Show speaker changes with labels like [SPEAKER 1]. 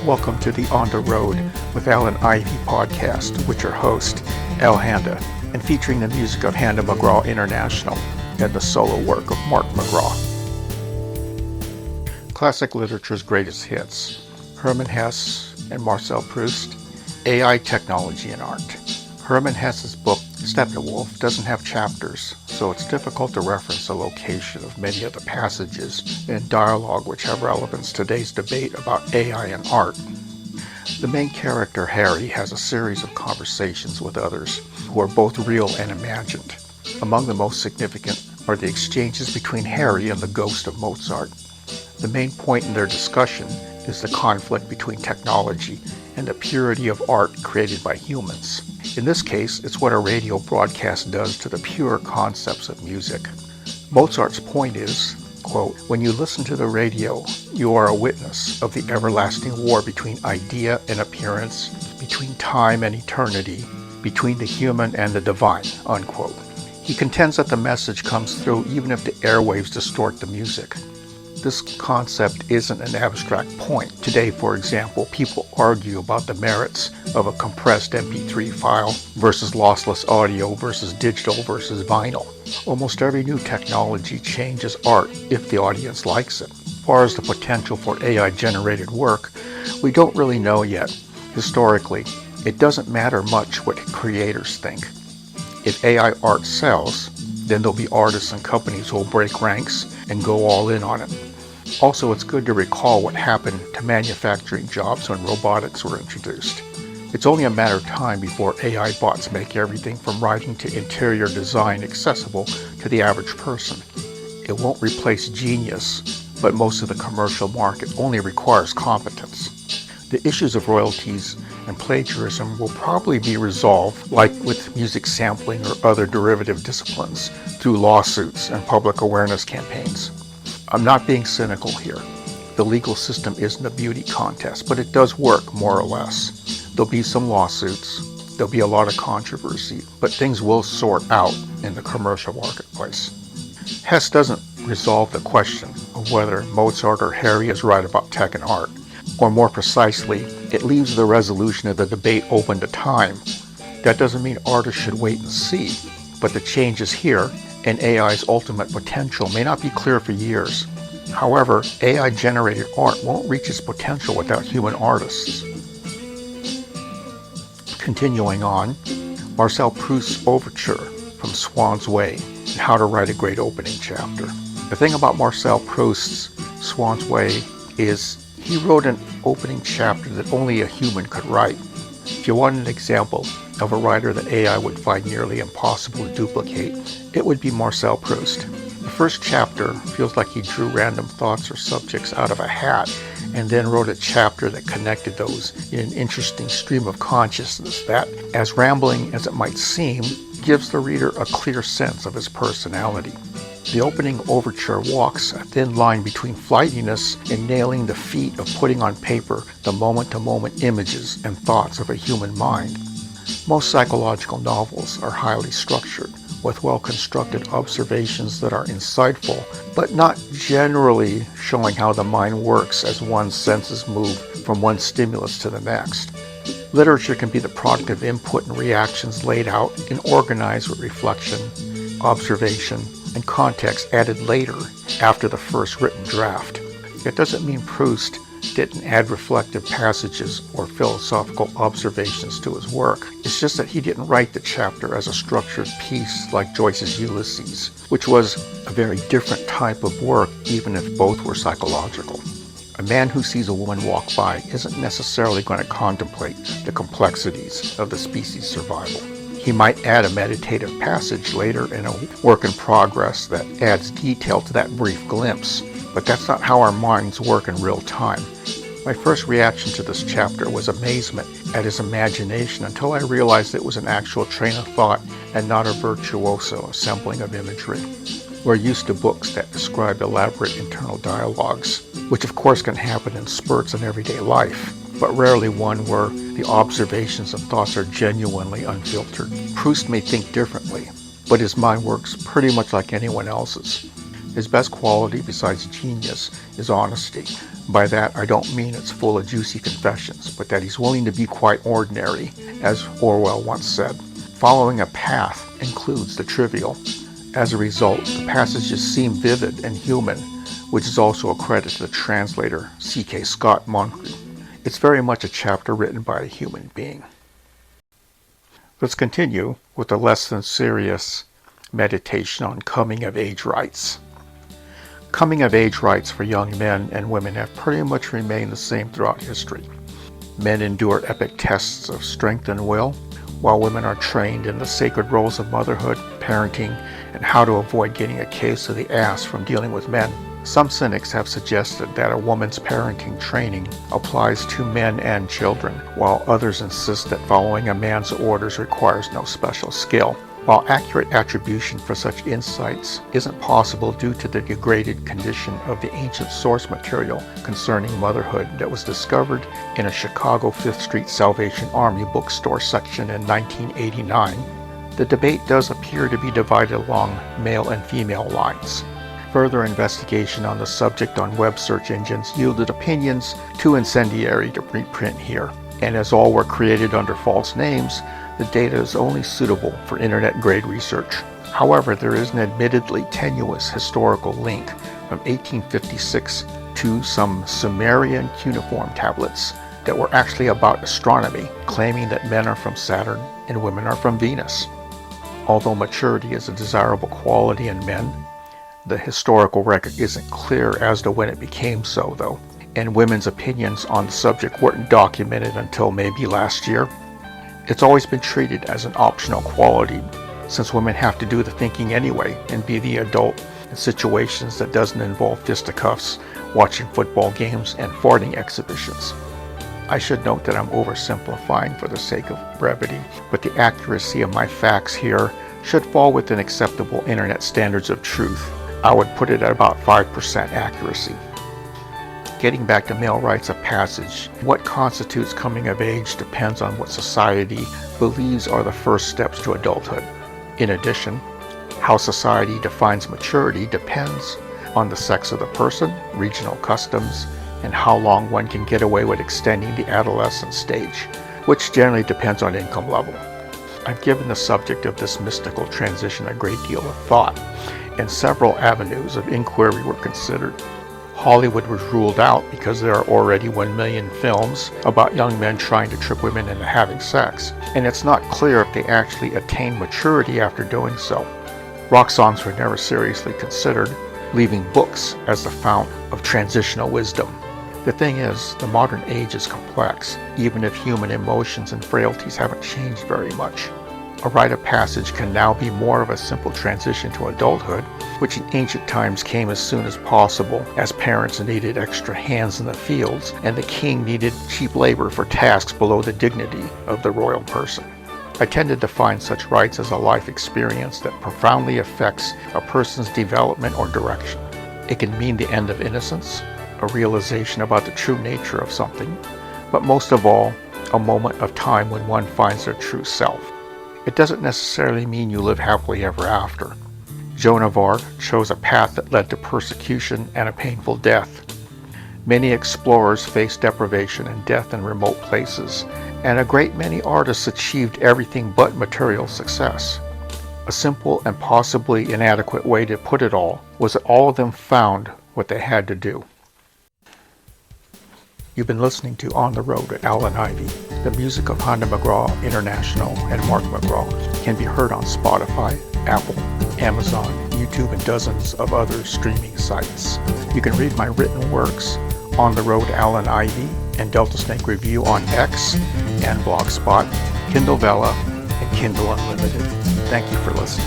[SPEAKER 1] Welcome to the On the Road with Al and Ivy podcast, with your host, Al Handa, and featuring the music of Handa McGraw International and the solo work of Mark McGraw. Classic literature's greatest hits: Hermann Hesse and Marcel Proust, AI technology and art. Hermann Hesse's book, Steppenwolf, doesn't have chapters, so it's difficult to reference the location of many of the passages in dialogue which have relevance to today's debate about AI and art. The main character, Harry, has a series of conversations with others who are both real and imagined. Among the most significant are the exchanges between Harry and the ghost of Mozart. The main point in their discussion is the conflict between technology and the purity of art created by humans. In this case, it's what a radio broadcast does to the pure concepts of music. Mozart's point is, quote, "When you listen to the radio, you are a witness of the everlasting war between idea and appearance, between time and eternity, between the human and the divine," unquote. He contends that the message comes through even if the airwaves distort the music. This concept isn't an abstract point. Today, for example, people argue about the merits of a compressed MP3 file versus lossless audio versus digital versus vinyl. Almost every new technology changes art if the audience likes it. As far as the potential for AI-generated work, we don't really know yet. Historically, it doesn't matter much what creators think. If AI art sells, then there'll be artists and companies who will break ranks and go all in on it. Also, it's good to recall what happened to manufacturing jobs when robotics were introduced. It's only a matter of time before AI bots make everything from writing to interior design accessible to the average person. It won't replace genius, but most of the commercial market only requires competence. The issues of royalties and plagiarism will probably be resolved, like with music sampling or other derivative disciplines, through lawsuits and public awareness campaigns. I'm not being cynical here. The legal system isn't a beauty contest, but it does work more or less. There'll be some lawsuits, there'll be a lot of controversy, but things will sort out in the commercial marketplace. Hesse doesn't resolve the question of whether Mozart or Harry is right about tech and art, or more precisely, it leaves the resolution of the debate open to time. That doesn't mean artists should wait and see, but the change is here, and AI's ultimate potential may not be clear for years. However, AI-generated art won't reach its potential without human artists. Continuing on, Marcel Proust's overture from Swann's Way and how to write a great opening chapter. The thing about Marcel Proust's Swann's Way is he wrote an opening chapter that only a human could write. If you want an example of a writer that AI would find nearly impossible to duplicate, it would be Marcel Proust. The first chapter feels like he drew random thoughts or subjects out of a hat and then wrote a chapter that connected those in an interesting stream of consciousness that, as rambling as it might seem, gives the reader a clear sense of his personality. The opening overture walks a thin line between flightiness and nailing the feat of putting on paper the moment-to-moment images and thoughts of a human mind. Most psychological novels are highly structured, with well-constructed observations that are insightful, but not generally showing how the mind works as one's senses move from one stimulus to the next. Literature can be the product of input and reactions laid out and organized with reflection, observation, and context added later after the first written draft. That doesn't mean Proust didn't add reflective passages or philosophical observations to his work. It's just that he didn't write the chapter as a structured piece like Joyce's Ulysses, which was a very different type of work even if both were psychological. A man who sees a woman walk by isn't necessarily going to contemplate the complexities of the species' survival. He might add a meditative passage later in a work in progress that adds detail to that brief glimpse, but that's not how our minds work in real time. My first reaction to this chapter was amazement at his imagination until I realized it was an actual train of thought and not a virtuoso assembling of imagery. We're used to books that describe elaborate internal dialogues, which of course can happen in spurts in everyday life, but rarely one where the observations and thoughts are genuinely unfiltered. Proust may think differently, but his mind works pretty much like anyone else's. His best quality besides genius is honesty. By that I don't mean it's full of juicy confessions, but that he's willing to be quite ordinary, as Orwell once said. Following a path includes the trivial. As a result, the passages seem vivid and human, which is also a credit to the translator C.K. Scott Moncrief. It's very much a chapter written by a human being. Let's continue with a less than serious meditation on coming-of-age rites. Coming-of-age rites for young men and women have pretty much remained the same throughout history. Men endure epic tests of strength and will, while women are trained in the sacred roles of motherhood, parenting, and how to avoid getting a case of the ass from dealing with men. Some cynics have suggested that a woman's parenting training applies to men and children, while others insist that following a man's orders requires no special skill. While accurate attribution for such insights isn't possible due to the degraded condition of the ancient source material concerning motherhood that was discovered in a Chicago 5th Street Salvation Army bookstore section in 1989, the debate does appear to be divided along male and female lines. Further investigation on the subject on web search engines yielded opinions too incendiary to reprint here, and as all were created under false names, the data is only suitable for internet-grade research. However, there is an admittedly tenuous historical link from 1856 to some Sumerian cuneiform tablets that were actually about astronomy, claiming that men are from Saturn and women are from Venus. Although maturity is a desirable quality in men, the historical record isn't clear as to when it became so, though, and women's opinions on the subject weren't documented until maybe last year. It's always been treated as an optional quality, since women have to do the thinking anyway and be the adult in situations that doesn't involve fisticuffs, watching football games, and farting exhibitions. I should note that I'm oversimplifying for the sake of brevity, but the accuracy of my facts here should fall within acceptable internet standards of truth. I would put it at about 5% accuracy. Getting back to male rites of passage, what constitutes coming of age depends on what society believes are the first steps to adulthood. In addition, how society defines maturity depends on the sex of the person, regional customs, and how long one can get away with extending the adolescent stage, which generally depends on income level. I've given the subject of this mystical transition a great deal of thought, and several avenues of inquiry were considered. Hollywood was ruled out because there are already 1 million films about young men trying to trick women into having sex, and it's not clear if they actually attain maturity after doing so. Rock songs were never seriously considered, leaving books as the fount of transitional wisdom. The thing is, the modern age is complex, even if human emotions and frailties haven't changed very much. A rite of passage can now be more of a simple transition to adulthood, which in ancient times came as soon as possible, as parents needed extra hands in the fields, and the king needed cheap labor for tasks below the dignity of the royal person. I tend to define such rites as a life experience that profoundly affects a person's development or direction. It can mean the end of innocence, a realization about the true nature of something, but most of all, a moment of time when one finds their true self. It doesn't necessarily mean you live happily ever after. Joan of Arc chose a path that led to persecution and a painful death. Many explorers faced deprivation and death in remote places, and a great many artists achieved everything but material success. A simple and possibly inadequate way to put it all was that all of them found what they had to do. You've been listening to On the Road with Alan Ivy. The music of Honda McGraw International and Mark McGraw can be heard on Spotify, Apple, Amazon, YouTube, and dozens of other streaming sites. You can read my written works, On the Road Alan Ivy and Delta Snake Review on X and Blogspot, Kindle Vella, and Kindle Unlimited. Thank you for listening.